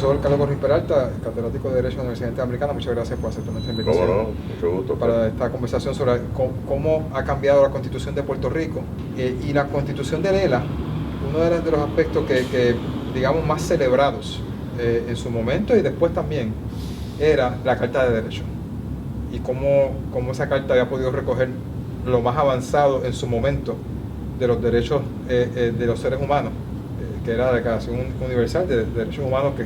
profesor Carlos Corrín Peralta, catedrático de Derecho de la Universidad Interamericana, muchas gracias por aceptar nuestra invitación. ¿Cómo no? Mucho gusto. Para esta conversación sobre cómo ha cambiado la Constitución de Puerto Rico. Y la Constitución de Lela, uno de los aspectos que digamos, más celebrados en su momento y después también, era la Carta de Derechos. Y cómo esa carta había podido recoger lo más avanzado en su momento de los derechos de los seres humanos, que era la Declaración Universal de Derechos Humanos, que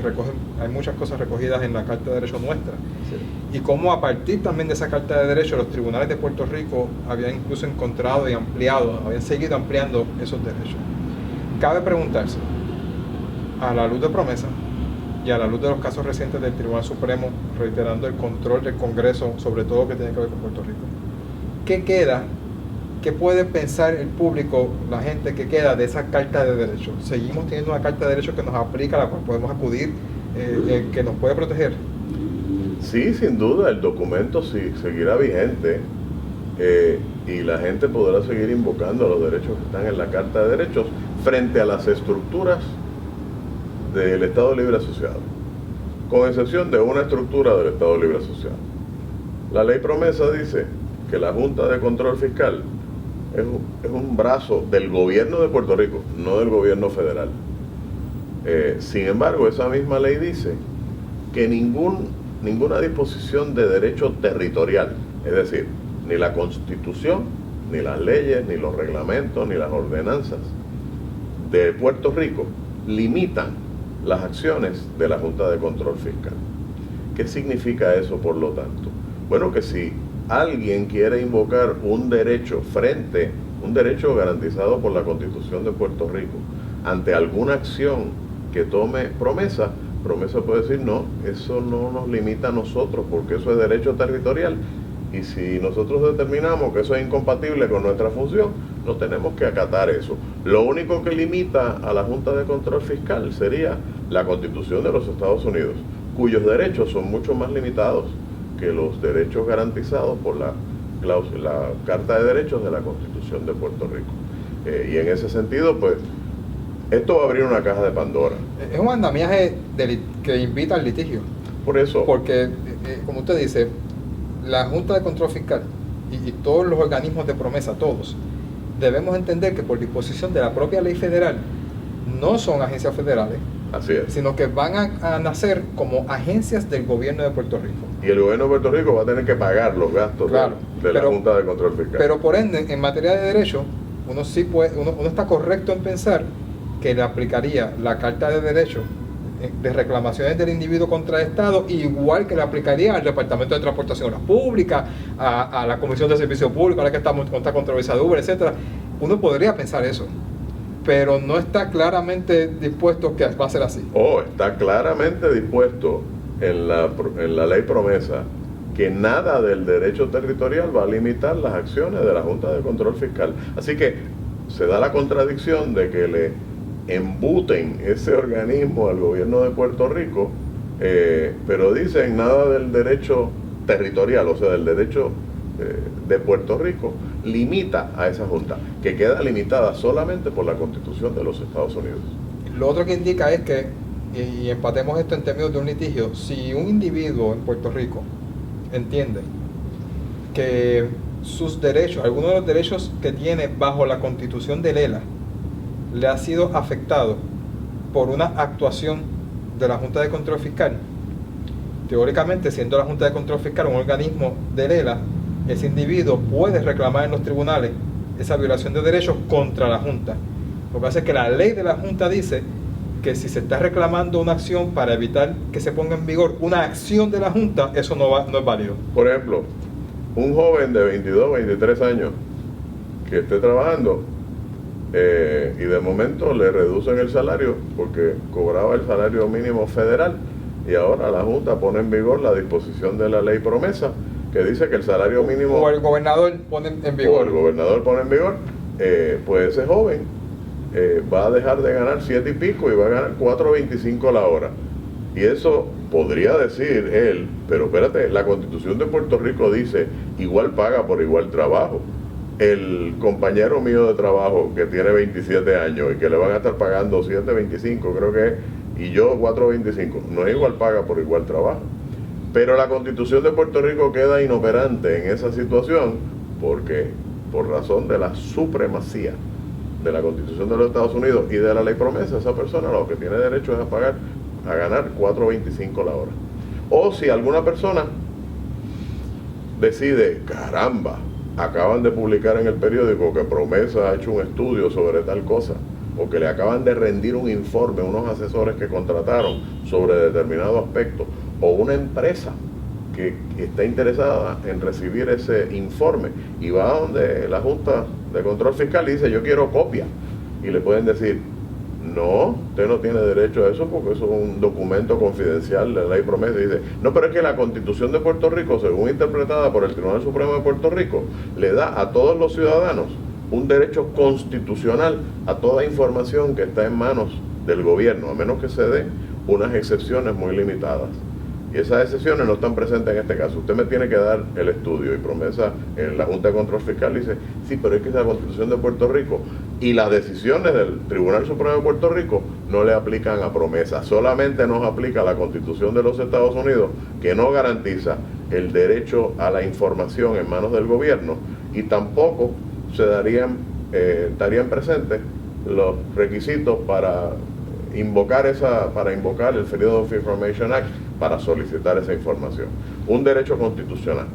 hay muchas cosas recogidas en la Carta de Derechos nuestra. Sí. Y cómo a partir también de esa Carta de Derechos, los tribunales de Puerto Rico habían incluso encontrado y ampliado, habían seguido ampliando esos derechos. Cabe preguntarse, a la luz de Promesa y a la luz de los casos recientes del Tribunal Supremo, reiterando el control del Congreso sobre todo lo que tiene que ver con Puerto Rico, ¿qué queda? ¿Qué puede pensar el público, la gente que queda de esa Carta de Derechos? ¿Seguimos teniendo una Carta de Derechos que nos aplica, a la cual podemos acudir, que nos puede proteger? Sí, sin duda, el documento sí seguirá vigente y la gente podrá seguir invocando los derechos que están en la Carta de Derechos frente a las estructuras del Estado Libre Asociado, con excepción de una estructura del Estado Libre Asociado. La ley promesa dice que la Junta de Control Fiscal es un brazo del gobierno de Puerto Rico, no del gobierno federal. Sin embargo, esa misma ley dice que ninguna disposición de derecho territorial, es decir, ni la Constitución, ni las leyes, ni los reglamentos, ni las ordenanzas de Puerto Rico limitan las acciones de la Junta de Control Fiscal. ¿Qué significa eso, por lo tanto? Bueno, que si alguien quiere invocar un derecho garantizado por la Constitución de Puerto Rico ante alguna acción que tome Promesa puede decir, no, eso no nos limita a nosotros porque eso es derecho territorial, y si nosotros determinamos que eso es incompatible con nuestra función, no tenemos que acatar eso. Lo único que limita a la Junta de Control Fiscal sería la Constitución de los Estados Unidos, cuyos derechos son mucho más limitados que los derechos garantizados por la Carta de Derechos de la Constitución de Puerto Rico. Y en ese sentido, pues, esto va a abrir una caja de Pandora. Es un andamiaje que invita al litigio. Por eso. Porque, como usted dice, la Junta de Control Fiscal y todos los organismos de Promesa, todos, debemos entender que por disposición de la propia ley federal no son agencias federales. Así es. Sino que van a nacer como agencias del gobierno de Puerto Rico. Y el gobierno de Puerto Rico va a tener que pagar los gastos de la Junta de Control Fiscal. Pero por ende, en materia de derecho, uno está correcto en pensar que le aplicaría la Carta de Derechos de reclamaciones del individuo contra el Estado, igual que le aplicaría al Departamento de Transportación y Obras Públicas, a la Comisión de Servicio Público, ahora que estamos con esta controversia de Uber, etcétera. Uno podría pensar eso, pero no está claramente dispuesto que va a ser así. Está claramente dispuesto en la ley promesa que nada del derecho territorial va a limitar las acciones de la Junta de Control Fiscal. Así que se da la contradicción de que le embuten ese organismo al gobierno de Puerto Rico, pero dicen nada del derecho territorial, o sea, del derecho de Puerto Rico, limita a esa Junta, que queda limitada solamente por la Constitución de los Estados Unidos. Lo otro que indica es que, y empatemos esto en términos de un litigio, si un individuo en Puerto Rico entiende que sus derechos, algunos de los derechos que tiene bajo la Constitución de Lela, le ha sido afectado por una actuación de la Junta de Control Fiscal, teóricamente, siendo la Junta de Control Fiscal un organismo de Lela, ese individuo puede reclamar en los tribunales esa violación de derechos contra la Junta. Lo que pasa es que la ley de la Junta dice que si se está reclamando una acción para evitar que se ponga en vigor una acción de la Junta, eso no es válido. Por ejemplo, un joven de 22, 23 años que esté trabajando y de momento le reducen el salario porque cobraba el salario mínimo federal, y ahora la Junta pone en vigor la disposición de la ley promesa que dice que el salario mínimo... O el gobernador pone en vigor. O el gobernador pone en vigor, pues ese joven va a dejar de ganar 7 y pico y va a ganar 4.25 la hora. Y eso podría decir él, pero espérate, la Constitución de Puerto Rico dice igual paga por igual trabajo. El compañero mío de trabajo que tiene 27 años y que le van a estar pagando 7.25, creo que es, y yo 4.25. No es igual paga por igual trabajo. Pero la Constitución de Puerto Rico queda inoperante en esa situación porque, por razón de la supremacía de la Constitución de los Estados Unidos y de la ley promesa, esa persona lo que tiene derecho es a ganar 4.25 la hora. O si alguna persona decide, caramba, acaban de publicar en el periódico que Promesa ha hecho un estudio sobre tal cosa, o que le acaban de rendir un informe unos asesores que contrataron sobre determinado aspecto, o una empresa que está interesada en recibir ese informe y va a donde la Junta de Control Fiscal y dice, yo quiero copia, y le pueden decir, no, usted no tiene derecho a eso porque eso es un documento confidencial de la ley promesa. Y dice, no, pero es que la Constitución de Puerto Rico, según interpretada por el Tribunal Supremo de Puerto Rico, le da a todos los ciudadanos un derecho constitucional a toda información que está en manos del gobierno, a menos que se den unas excepciones muy limitadas. Y esas excepciones no están presentes en este caso. Usted me tiene que dar el estudio, y Promesa en la Junta de Control Fiscal dice, sí, pero es que es la Constitución de Puerto Rico y las decisiones del Tribunal Supremo de Puerto Rico no le aplican a Promesa, solamente nos aplica la Constitución de los Estados Unidos, que no garantiza el derecho a la información en manos del gobierno, y tampoco se estarían presentes los requisitos para invocar el Freedom of Information Act para solicitar esa información. Un derecho constitucional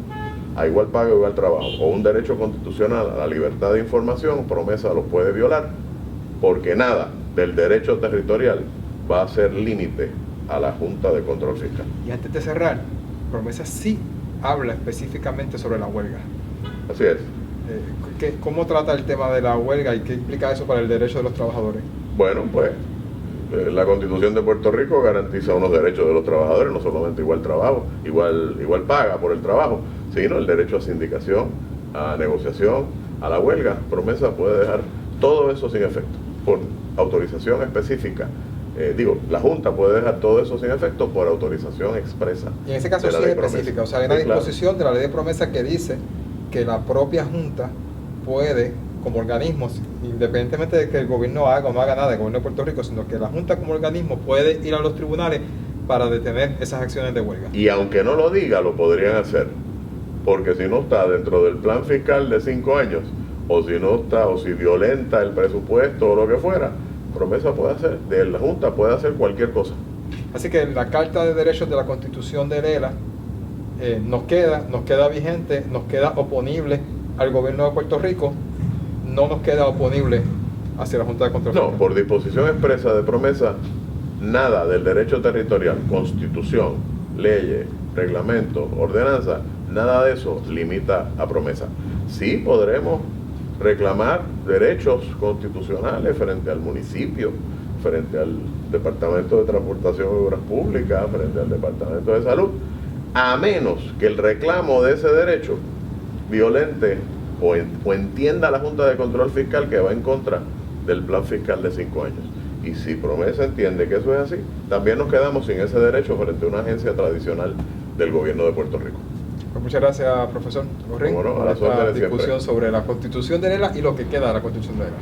a igual pago, igual trabajo, o un derecho constitucional a la libertad de información, Promesa los puede violar, porque nada del derecho territorial va a ser límite a la Junta de Control Fiscal. Y antes de cerrar, Promesa sí habla específicamente sobre la huelga. Así es. ¿Cómo trata el tema de la huelga y qué implica eso para el derecho de los trabajadores? Bueno, pues la Constitución de Puerto Rico garantiza unos derechos de los trabajadores, no solamente igual trabajo, igual paga por el trabajo, sino el derecho a sindicación, a negociación, a la huelga. Promesa puede dejar todo eso sin efecto, por autorización específica. La Junta puede dejar todo eso sin efecto por autorización expresa. Y en ese caso sí es específica, o sea, hay una disposición de la ley de promesa que dice que la propia Junta puede, como organismo, independientemente de que el gobierno haga o no haga nada, el gobierno de Puerto Rico, sino que la Junta como organismo puede ir a los tribunales para detener esas acciones de huelga. Y aunque no lo diga, lo podrían hacer, porque si no está dentro del plan fiscal de 5 años, o si no está, o si violenta el presupuesto o lo que fuera, Promesa la Junta puede hacer cualquier cosa. Así que la Carta de Derechos de la Constitución de Lela nos queda vigente, nos queda oponible al gobierno de Puerto Rico, no nos queda oponible hacia la Junta de Control Fiscal. No, por disposición expresa de Promesa, nada del derecho territorial, constitución, leyes, reglamentos, ordenanzas, nada de eso limita a Promesa. Sí podremos reclamar derechos constitucionales frente al municipio, frente al Departamento de Transportación y Obras Públicas, frente al Departamento de Salud, a menos que el reclamo de ese derecho violente o entienda la Junta de Control Fiscal que va en contra del plan fiscal de 5 años. Y si Promesa entiende que eso es así, también nos quedamos sin ese derecho frente a una agencia tradicional del gobierno de Puerto Rico. Pues muchas gracias, profesor Gorrín, por esta discusión sobre la Constitución de Lela y lo que queda de la Constitución de Lela.